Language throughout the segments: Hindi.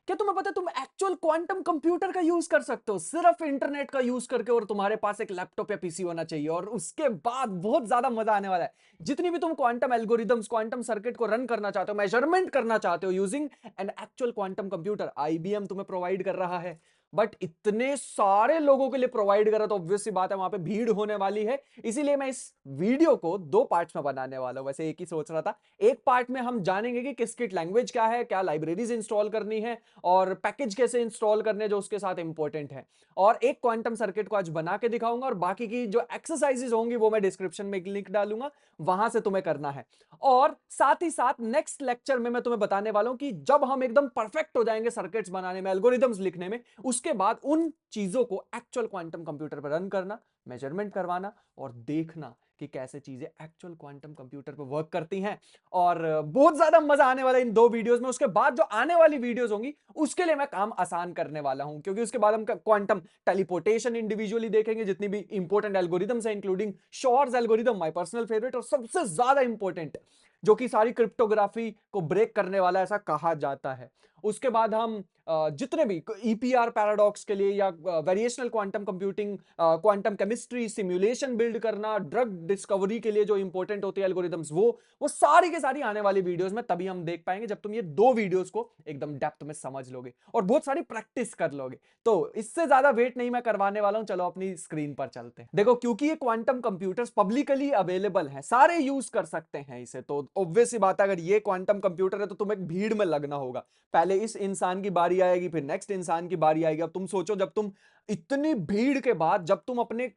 क्या तुम्हें पता है तुम एक्चुअल क्वांटम कंप्यूटर का यूज कर सकते हो सिर्फ इंटरनेट का यूज करके, और तुम्हारे पास एक लैपटॉप या पीसी होना चाहिए। और उसके बाद बहुत ज्यादा मजा आने वाला है। जितनी भी तुम क्वांटम एल्गोरिदम्स, क्वांटम सर्किट को रन करना चाहते हो, मेजरमेंट करना चाहते हो using an actual quantum computer, IBM तुम्हें प्रोवाइड कर रहा है। बट इतने सारे लोगों के लिए प्रोवाइड कर रहा है, तो ऑब्वियस सी बात है वहां पे भीड़ होने वाली है। इसीलिए मैं इस वीडियो को दो पार्ट्स में बनाने वाला हूं। वैसे एक ही सोच रहा था। एक पार्ट में हम जानेंगे कि किसकिट लैंग्वेज क्या है, क्या लाइब्रेरीज इंस्टॉल करनी है, और पैकेज कैसे इंस्टॉल करने जो उसके साथ इंपॉर्टेंट है। और एक क्वांटम सर्किट को आज बना के दिखाऊंगा, और बाकी की जो एक्सरसाइजेज होंगी वो मैं डिस्क्रिप्शन में एक लिंक डालूंगा, वहां से तुम्हें करना है। और साथ ही साथ नेक्स्ट लेक्चर में मैं तुम्हें बताने वाला हूं कि जब हम एकदम परफेक्ट हो जाएंगे सर्किट्स बनाने में, एल्गोरिदम्स लिखने में, उसके बाद उन चीजों को एक्चुअल क्वांटम कंप्यूटर पर रन करना, मेजरमेंट करवाना और देखना कि कैसे चीजें एक्चुअल क्वांटम कंप्यूटर पर वर्क करती हैं। और बहुत ज्यादा मजा आने वाला है इन दो वीडियोस में। उसके बाद जो आने वाली वीडियोस होंगी उसके लिए मैं काम आसान करने वाला हूं, क्योंकि उसके बाद हम क्वांटम टेलीपोर्टेशन इंडिविजुअली देखेंगे, जितनी भी इंपॉर्टेंट एल्गोरिदम्स हैं, including shores algorithm, my personal favourite, और सबसे ज्यादा इंपॉर्टेंट जो कि सारी क्रिप्टोग्राफी को ब्रेक करने वाला ऐसा कहा जाता है। उसके बाद हम जितने भी ईपीआर पैराडॉक्स के लिए, या variational quantum computing, quantum chemistry, simulation build करना, ड्रग डिस्कवरी के लिए जो इंपॉर्टेंट होती है एल्गोरिदम्स, वो सारी के सारी आने वाली वीडियोस में तभी हम देख पाएंगे जब तुम ये दो वीडियोस को एकदम डेप्थ में समझ लोगे और बहुत सारी प्रैक्टिस कर लोगे। तो इससे ज्यादा वेट नहीं मैं करवाने वाला हूं, चलो अपनी स्क्रीन पर चलते हैं। देखो, क्योंकि ये क्वांटम कंप्यूटर्स पब्लिकली अवेलेबल है, सारे यूज कर सकते हैं इसे, तो ऑब्वियस सी बात है अगर ये क्वांटम कंप्यूटर है तो तुम्हें भीड़ में लगना होगा। पहले इस इंसान की बारी आएगी, फिर नेक्स्ट इंसान की बारी आएगी। अब तुम सोचो, जब तुम इतनी भीड़ के बाद जब तुम अपने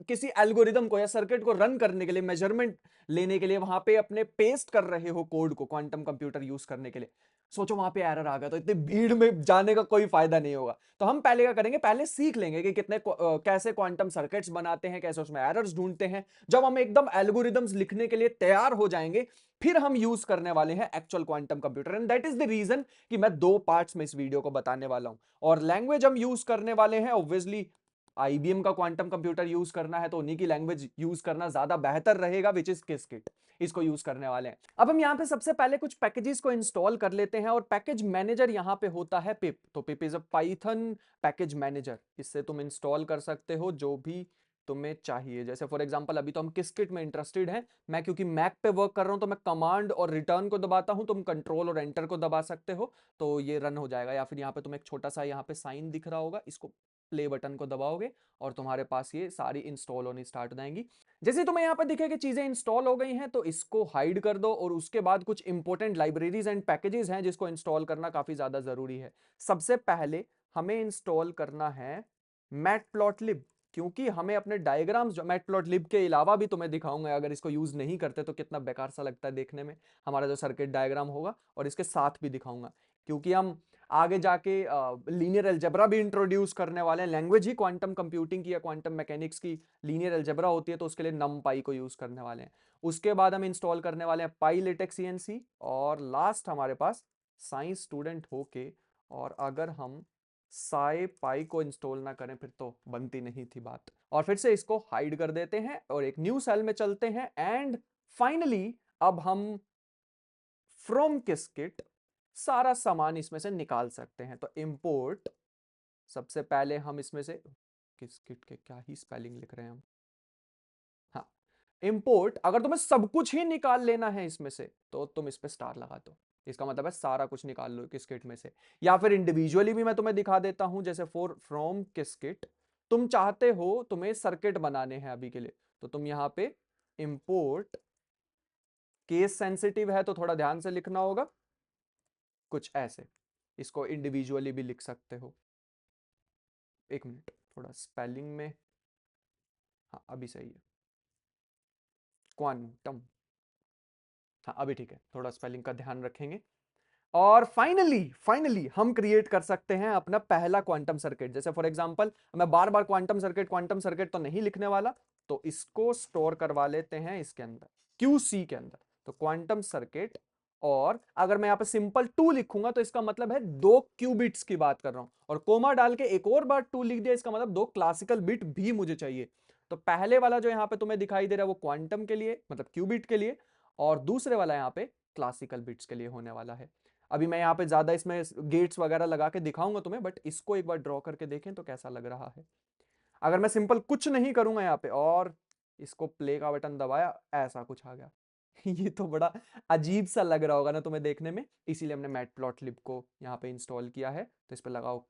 किसी एल्गोरिदम को या सर्किट को रन करने के लिए, मेजरमेंट लेने के लिए वहां पे अपने पेस्ट कर रहे हो कोड को क्वांटम कंप्यूटर यूज करने के लिए, सोचो वहां पे एरर आ गया, तो इतनी भीड़ में जाने का कोई फायदा नहीं होगा। तो हम पहले क्या करेंगे, पहले सीख लेंगे कि कैसे क्वांटम सर्किट्स बनाते हैं, कैसे उसमें एरर्स ढूंढते हैं। जब हम एकदम एल्गोरिदम्स लिखने के लिए तैयार हो जाएंगे, फिर हम यूज करने वाले हैं actual quantum computer. And that is the reason कि मैं दो पार्ट्स में इस वीडियो को बताने वाला हूं। और लैंग्वेज हम यूज करने वाले हैं ऑब्वियसली, आईबीएम का क्वांटम कंप्यूटर यूज करना है तो उन्हीं की लैंग्वेज यूज करना ज्यादा बेहतर रहेगा, विच इज किसकिट। इसको यूज करने वाले हैं। अब हम यहां पे सबसे पहले कुछ पैकेजेस को इंस्टॉल कर लेते हैं, और पैकेज मैनेजर यहां पे होता है पिप। तो pip is a Python package manager. इससे तुम इंस्टॉल कर सकते हो जो भी तुम्हें चाहिए। जैसे फॉर एग्जांपल अभी तो हम किसकिट में इंटरेस्टेड हैं, मैं क्योंकि मैक पे वर्क कर रहा हूं तो मैं कमांड और रिटर्न को दबाता हूं, तुम कंट्रोल और एंटर को दबा सकते हो तो ये रन हो जाएगा। या फिर यहाँ पे तुम्हें एक छोटा सा यहाँ पे साइन दिख रहा होगा, इसको प्ले बटन को दबाओगे और तुम्हारे पास ये सारी इंस्टॉल होनी स्टार्ट हो जाएंगी। जैसे तुम्हें यहाँ पर दिखे कि चीजें इंस्टॉल हो गई हैं तो इसको हाइड कर दो, और उसके बाद कुछ इंपॉर्टेंट लाइब्रेरीज एंड पैकेजेस हैं जिसको इंस्टॉल करना काफी ज्यादा जरूरी है। सबसे पहले हमें इंस्टॉल करना है मैटप्लॉटलिब, क्योंकि हमें अपने डायग्राम्स, जो मैटप्लॉटलिब के अलावा भी तुम्हें दिखाऊंगा, अगर इसको यूज नहीं करते तो कितना बेकार सा लगता है देखने में हमारा जो सर्किट डायग्राम होगा, और इसके साथ भी दिखाऊंगा, क्योंकि हम आगे जाके लीनियर अलजेब्रा भी इंट्रोड्यूस करने वाले हैं। लैंग्वेज ही क्वांटम कंप्यूटिंग की या क्वांटम मैकेनिक्स की लीनियर अलजेब्रा होती है, तो उसके लिए नमपाई को यूज करने वाले हैं। उसके बाद हम इंस्टॉल करने वाले हैं पाई लेटेक्स सीएनसी, और लास्ट हमारे पास साइंस स्टूडेंट होके, और अगर हम साई पाई को इंस्टॉल ना करें फिर तो बनती नहीं थी बात। और फिर से इसको हाइड कर देते हैं और एक न्यू सेल में चलते हैं। एंड फाइनली अब हम फ्रॉम किसकिट सारा सामान इसमें से निकाल सकते हैं। तो इंपोर्ट, सबसे पहले हम इसमें से, किसकिट के क्या ही स्पेलिंग लिख रहे हैं हम, हाँ, इंपोर्ट। अगर तुम्हें सब कुछ ही निकाल लेना है इसमें से तो तुम इस पे स्टार लगा दो, इसका मतलब है सारा कुछ निकाल लो किसकिट में से। या फिर इंडिविजुअली भी मैं तुम्हें दिखा देता हूं, जैसे फॉर फ्रॉम किसकिट तुम चाहते हो, तुम्हें सर्किट बनाने हैं अभी के लिए, तो तुम यहां पे इंपोर्ट, केस सेंसिटिव है तो थोड़ा ध्यान से लिखना होगा, कुछ ऐसे। इसको इंडिविजुअली भी लिख सकते हो। एक मिनट, थोड़ा स्पेलिंग में, हाँ अभी सही है, क्वांटम, हाँ अभी ठीक है, थोड़ा स्पेलिंग का ध्यान रखेंगे। और फाइनली फाइनली हम क्रिएट कर सकते हैं अपना पहला क्वांटम सर्किट। जैसे फॉर एग्जांपल मैं बार बार क्वांटम सर्किट तो नहीं लिखने वाला, तो इसको स्टोर करवा लेते हैं इसके अंदर, क्यूसी के अंदर। तो क्वांटम सर्किट, और अगर मैं यहां पे सिंपल 2 लिखूंगा तो इसका मतलब है 2 क्यूबिट्स की बात कर रहा हूं, और कोमा डाल के एक और बार 2 लिख दिया, इसका मतलब 2 क्लासिकल बिट भी मुझे चाहिए। तो पहले वाला जो यहां पे तुम्हें दिखाई दे रहा है वो क्वांटम के लिए, मतलब क्यूबिट के लिए, और दूसरे वाला यहां पे क्लासिकल बिट्स के लिए होने वाला है। अभी मैं यहाँ पे ज्यादा इसमें गेट्स वगैरह लगा के दिखाऊंगा तुम्हें, बट इसको एक बार ड्रॉ करके देखें तो कैसा लग रहा है। अगर मैं सिंपल कुछ नहीं करूंगा यहाँ पे और इसको प्ले का बटन दबाया, ऐसा कुछ आ गया। ये तो बड़ा अजीब सा लग रहा होगा ना तुम्हें देखने में, इसीलिए हमने मैटप्लॉटलिब को यहाँ पे इंस्टॉल किया है। तो इस पे लगाओ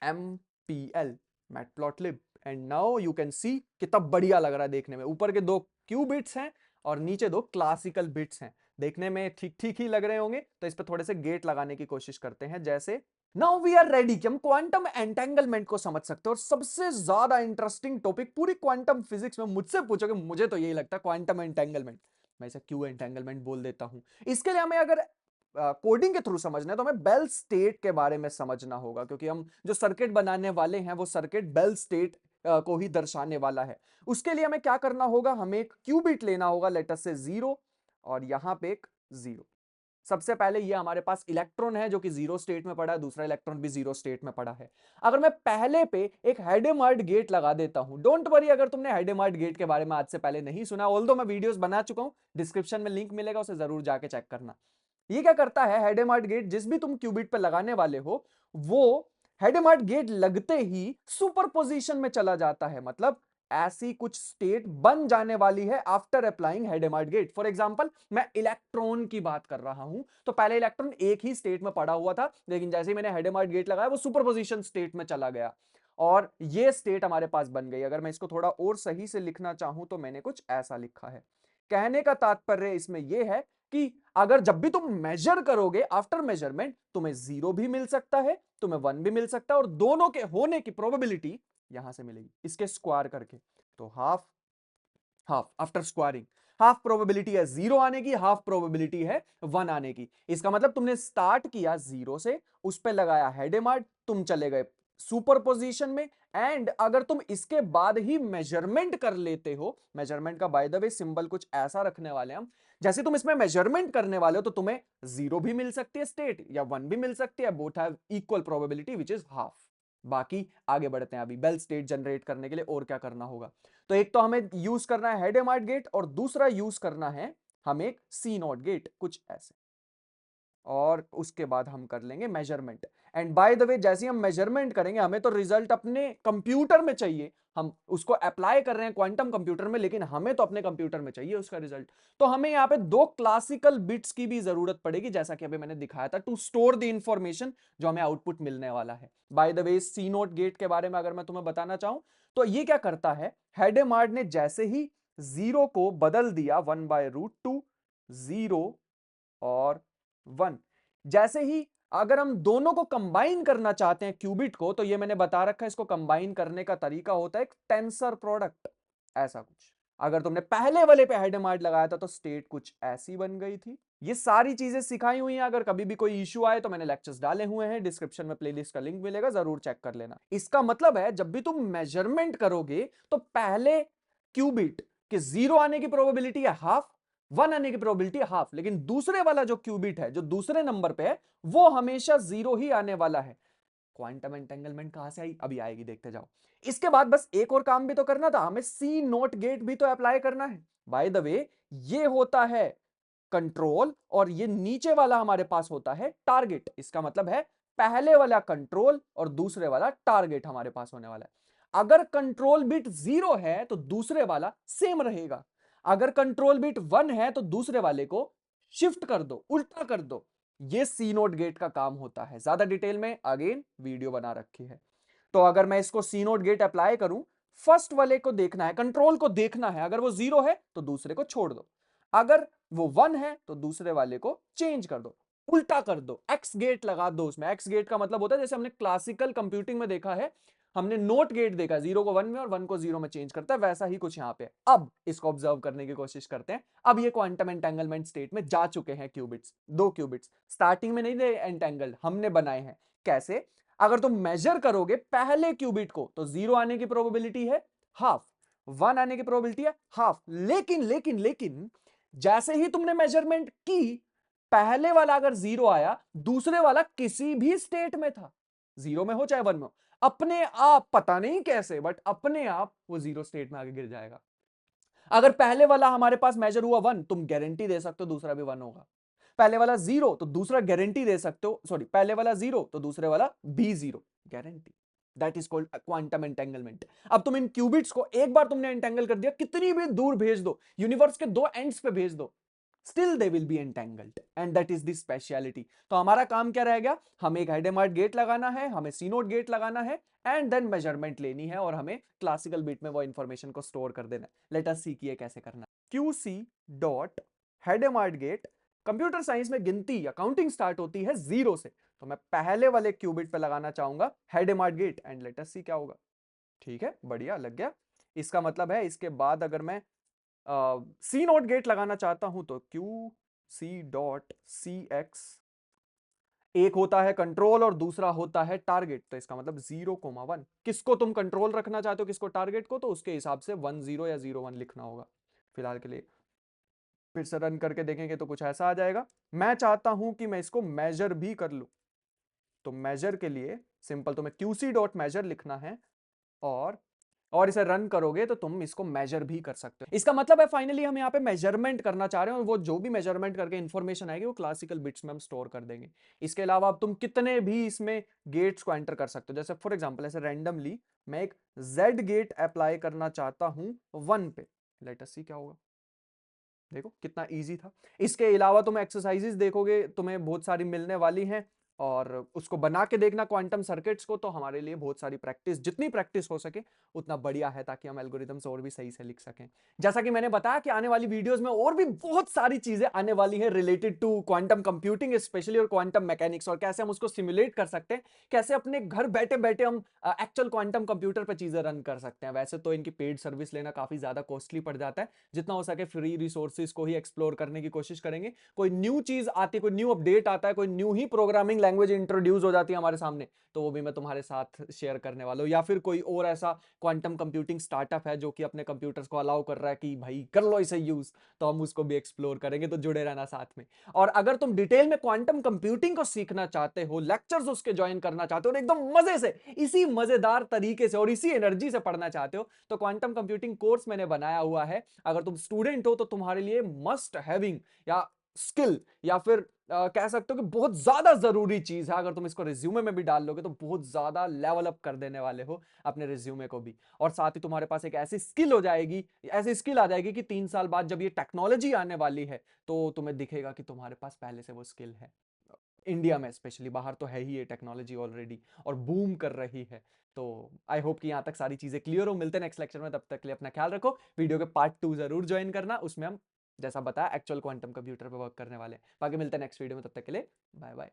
MPL matplotlib and now you can see कितना बढ़िया लग रहा है देखने में। ऊपर के 2 क्यूबिट्स हैं और नीचे 2 क्लासिकल बिट्स हैं, देखने में ठीक ठीक ही लग रहे होंगे। तो इस पे थोड़े से गेट लगाने की कोशिश करते हैं। जैसे नाउ वी आर रेडी कि हम क्वांटम एंटेंगलमेंट को समझ सकते हैं। और सबसे ज्यादा इंटरेस्टिंग टॉपिक पूरी क्वांटम फिजिक्स में मुझसे पूछोगे, मुझे तो यही लगता है क्वांटम एंटेंगलमेंट। मैं इसे क्यू एंटेंगलमेंट बोल देता हूं। इसके लिए हमें अगर कोडिंग के थ्रू समझना है तो हमें बेल स्टेट के बारे में समझना होगा, क्योंकि हम जो सर्किट बनाने वाले हैं वो सर्किट बेल स्टेट को ही दर्शाने वाला है। उसके लिए हमें क्या करना होगा, हमें एक क्यूबिट लेना होगा, लेटर से 0 और यहां पे एक 0। सबसे पहले ये हमारे पास इलेक्ट्रॉन है जो कि 0 स्टेट में पड़ा है, दूसरा इलेक्ट्रॉन भी 0 स्टेट में पड़ा है। अगर मैं पहले पे एक हेडेमार्ड गेट लगा देता हूं, डोंट वरी अगर तुमने हेडेमार्ड गेट के बारे में आज से पहले नहीं सुना, ऑल्दो मैं वीडियोस बना चुका हूं, डिस्क्रिप्शन में लिंक मिलेगा, उसे जरूर जाके चेक करना। ये क्या करता है, हेडेमार्ट गेट जिस भी तुम क्यूबिट पे लगाने वाले हो वो हेडेमार्ट गेट लगते ही सुपरपोजिशन में चला जाता है। मतलब ऐसी कुछ स्टेट बन जाने वाली है after applying Hadamard gate. For example मैं इलेक्ट्रॉन की बात कर रहा हूं, तो पहले इलेक्ट्रॉन एक ही स्टेट में पड़ा हुआ था, लेकिन जैसे ही मैंने हेडेमार्ट गेट लगाया वो सुपरपोजिशन स्टेट में चला गया और ये स्टेट हमारे पास बन गई। अगर मैं इसको थोड़ा और सही से लिखना चाहूं तो मैंने कुछ ऐसा लिखा है। कहने का तात्पर्य इसमें यह है कि अगर जब भी तुम मेजर करोगे आफ्टर मेजरमेंट, तुम्हें 0 भी मिल सकता है, तुम्हें 1 भी मिल सकता है, और दोनों के होने की प्रोबेबिलिटी यहां से मिलेगी इसके स्क्वायर करके। तो half half after squaring, half probability है 0 आने की, हाफ प्रोबेबिलिटी है 1 आने की। इसका मतलब तुमने स्टार्ट किया 0 से, उस पे लगाया हेडेमार्ट, तुम चले गए सुपरपोजिशन में। एंड अगर तुम इसके बाद ही मेजरमेंट कर लेते हो, मेजरमेंट का बाय द वे सिंबल कुछ ऐसा रखने वाले हम, जैसे तुम इसमें मेजरमेंट करने वाले हो तो तुम्हें 0 भी मिल सकती है स्टेट या 1 भी मिल सकती है, both have equal probability which is half. बाकी आगे बढ़ते हैं, अभी बेल स्टेट जनरेट करने के लिए और क्या करना होगा। तो एक तो हमें यूज करना है हेडेमार्ट गेट और दूसरा यूज करना है हमें एक सी नॉट गेट, कुछ ऐसे। और उसके बाद हम कर लेंगे मेजरमेंट। एंड बाय द वे जैसे हम मेजरमेंट करेंगे हमें तो रिजल्ट अपने कंप्यूटर में चाहिए, हम उसको अप्लाई कर रहे हैं क्वांटम कंप्यूटर में, लेकिन हमें तो अपने कंप्यूटर में चाहिए उसका रिजल्ट। तो हमें यहां पे 2 क्लासिकल बिट्स की भी जरूरत पड़ेगी, जैसा कि अभी मैंने दिखाया था, टू स्टोर द इंफॉर्मेशन जो हमें आउटपुट मिलने वाला है। By the way C NOT gate के बारे में अगर मैं तुम्हें बताना चाहूं तो ये क्या करता है, हेडेमार्ड ने जैसे ही 0 को बदल दिया 1/√2, 0 और 1, जैसे ही अगर हम दोनों को कंबाइन करना चाहते हैं क्यूबिट को, तो ये मैंने बता रखा है, इसको कंबाइन करने का तरीका होता है एक टेंसर प्रोडक्ट, ऐसा कुछ। अगर तुमने पहले वाले पे हेडेमार्ट लगाया था तो स्टेट कुछ ऐसी बन गई थी। ये सारी चीजें सिखाई हुई हैं, अगर कभी भी कोई इश्यू आए तो मैंने लेक्चर्स डाले हुए हैं, डिस्क्रिप्शन में प्लेलिस्ट का लिंक मिलेगा, जरूर चेक कर लेना। इसका मतलब है जब भी तुम मेजरमेंट करोगे तो पहले क्यूबिट के 0 आने की प्रोबेबिलिटी है हाफ, 1 आने की प्रोबेबिलिटी हाफ, लेकिन दूसरे वाला जो क्यूबिट है जो दूसरे नंबर पे है वो हमेशा 0 ही आने वाला है। क्वांटम एंटेंगलमेंट कहां से आई, अभी आएगी, देखते जाओ। इसके बाद बस एक और काम भी तो करना था, हमें सी नोट गेट भी तो अप्लाई करना है। बाय द वे ये होता है कंट्रोल और ये नीचे वाला हमारे पास होता है टारगेट। इसका मतलब है पहले वाला कंट्रोल और दूसरे वाला टारगेट हमारे पास होने वाला है। अगर कंट्रोल बिट 0 है तो दूसरे वाला सेम रहेगा, अगर कंट्रोल बिट 1 है तो दूसरे वाले को शिफ्ट कर दो, उल्टा कर दो। ये सी नोट गेट का काम होता है। ज्यादा डिटेल में अगेन वीडियो बना रखी है। तो अगर मैं इसको सी नोट गेट अप्लाई करूं, फर्स्ट वाले को देखना है, कंट्रोल को देखना है, अगर वो 0 है तो दूसरे को छोड़ दो, अगर वो 1 है तो दूसरे वाले को चेंज कर दो, उल्टा कर दो, एक्स गेट लगा दो उसमें। एक्स गेट का मतलब होता है जैसे हमने क्लासिकल कंप्यूटिंग में देखा है, हमने नोट गेट देखा, 0 को 1 में और 1 को 0 में चेंज करता है, वैसा ही कुछ यहां पे। अब इसको ऑब्जर्व करने की कोशिश करते हैं। अब ये क्वांटम एंटेंगलमेंट स्टेट में जा चुके हैं क्यूबिट्स, 2 क्यूबिट्स स्टार्टिंग में नहीं थे एंटेंगल्ड, हमने बनाए हैं। कैसे, अगर तुम मेजर करोगे पहले क्यूबिट को तो 0 आने की प्रोबेबिलिटी है हाफ, 1 आने की प्रोबेबिलिटी है हाफ, लेकिन लेकिन लेकिन जैसे ही तुमने मेजरमेंट की, पहले वाला अगर 0 आया, दूसरे वाला किसी भी स्टेट में था, 0 में हो चाहे 1 में हो, अपने आप, पता नहीं कैसे बट अपने आप वो 0 स्टेट में आगे गिर जाएगा। अगर पहले वाला हमारे पास मेजर हुआ 1, तुम गारंटी दे सकते हो दूसरा भी 1 होगा। पहले वाला 0 तो दूसरा गारंटी दे सकते हो, सॉरी पहले वाला 0 तो दूसरे वाला भी 0, guarantee. That is called quantum entanglement. अब तुम इन क्यूबिट्स को एक बार तुमने एंटेंगल कर दिया, कितनी भी दूर भेज दो, यूनिवर्स के दो एंड्स पे भेज दो, still they will be entangled, and that is the speciality. तो हमारा काम क्या रह गया, हमें एक हाइडेमार्ट गेट लगाना है, हमें सी नोट गेट लगाना है, एंड देन मेजरमेंट लेनी है, और हमें क्लासिकल बिट में वो इंफॉर्मेशन को स्टोर कर देना है। लेट अस सी कि ये कैसे करना है। QC dot Hadamard gate, computer science में गिनती या काउंटिंग स्टार्ट होती है 0 से, तो मैं पहले वाले क्यूबिट पे लगाना चाहूंगा हाइडेमार्ट गेट, एंड लेट अस सी क्या होगा। ठीक है, बढ़िया लग गया। इसका मतलब है इसके बाद अगर मैं सी नोट गेट लगाना चाहता हूं तो QC.CX, एक होता है कंट्रोल और दूसरा होता है टारगेट, तो इसका मतलब 0,1, किसको तुम कंट्रोल रखना चाहते हो, किसको टारगेट को, तो उसके हिसाब से 10 या 01 लिखना होगा फिलहाल के लिए। फिर से रन करके देखेंगे तो कुछ ऐसा आ जाएगा। मैं चाहता हूं कि मैं इसको मेजर भी कर लूं, तो मेजर के लिए सिंपल तुम्हें QC.measure लिखना है, और इसे रन करोगे तो तुम इसको मेजर भी कर सकते हो। इसका मतलब है फाइनली हम यहाँ पे मेजरमेंट करना चाह रहे हैं, और वो जो भी मेजरमेंट करके इंफॉर्मेशन आएगी वो क्लासिकल बिट्स में हम स्टोर कर देंगे। इसके अलावा अब तुम कितने भी इसमें गेट्स को एंटर कर सकते हो, जैसे फॉर एग्जांपल ऐसे रैंडमली मैं एक Z गेट अप्लाई करना चाहता हूं 1 पे, लेट अस सी क्या होगा। देखो कितना इजी था। इसके अलावा तुम एक्सरसाइजेस देखोगे, तुम्हें बहुत सारी मिलने वाली हैं, और उसको बना के देखना क्वांटम सर्किट्स को, तो हमारे लिए बहुत सारी प्रैक्टिस, जितनी प्रैक्टिस हो सके उतना बढ़िया है, ताकि हम एल्गोरिथम्स और भी सही से लिख सकें। जैसा कि मैंने बताया कि आने वाली वीडियोस में और भी बहुत सारी चीजें आने वाली हैं related to quantum computing specially, और क्वांटम मैकेनिक्स, और कैसे हम उसको सिमुलेट कर सकते हैं, कैसे अपने घर बैठे बैठे हम एक्चुअल क्वांटम कंप्यूटर पर चीजें रन कर सकते हैं। वैसे तो इनकी पेड सर्विस लेना काफी ज्यादा कॉस्टली पड़ जाता है, जितना हो सके फ्री रिसोर्सेज को ही एक्सप्लोर करने की कोशिश करेंगे। कोई न्यू चीज आती है, कोई न्यू अपडेट आता है, कोई न्यू ही प्रोग्रामिंग लैंग्वेज इंट्रोड्यूस हो जाती है हमारे सामने, तो वो भी मैं तुम्हारे साथ शेयर करने वाला हूं। या फिर कोई और ऐसा क्वांटम कंप्यूटिंग स्टार्टअप है जो कि अपने कंप्यूटर्स को अलाउ कर रहा है कि भाई कर लो इसे यूज, तो हम उसको भी एक्सप्लोर करेंगे, तो जुड़े रहना साथ में। और अगर तुम डिटेल में क्वांटम कंप्यूटिंग को सीखना चाहते हो, लेक्चर्स उसके ज्वाइन करना चाहते हो, और एकदम मजे से इसी मजेदार तरीके से और इसी एनर्जी से पढ़ना चाहते हो, तो क्वांटम कंप्यूटिंग कोर्स मैंने बनाया हुआ है। अगर तुम स्टूडेंट हो तो तुम्हारे लिए मस्ट हैविंग या स्किल, या फिर कह सकते हो कि बहुत ज्यादा जरूरी चीज है। अगर तुम इसको रिज्यूमे में भी डाल लोगे तो बहुत ज्यादा लेवल अप कर देने वाले हो अपने रिज्यूमे को भी, और साथ ही तुम्हारे पास एक ऐसी स्किल हो जाएगी, ऐसी स्किल आ जाएगी कि 3 साल बाद जब ये टेक्नोलॉजी आने वाली है तो तुम्हें दिखेगा कि तुम्हारे पास पहले से वो स्किल है। इंडिया में स्पेशली, बाहर तो है ही ये टेक्नोलॉजी ऑलरेडी और बूम कर रही है। तो आई होप कि यहां तक सारी चीजें क्लियर हो। मिलते हैं नेक्स्ट लेक्चर में, तब तक के लिए अपना ख्याल रखो। वीडियो के पार्ट 2 जरूर ज्वाइन करना, उसमें हम जैसा बताया एक्चुअल क्वांटम कंप्यूटर पे वर्क करने वाले हैं। बाकी मिलते हैं नेक्स्ट वीडियो में, तब तक के लिए बाय बाय।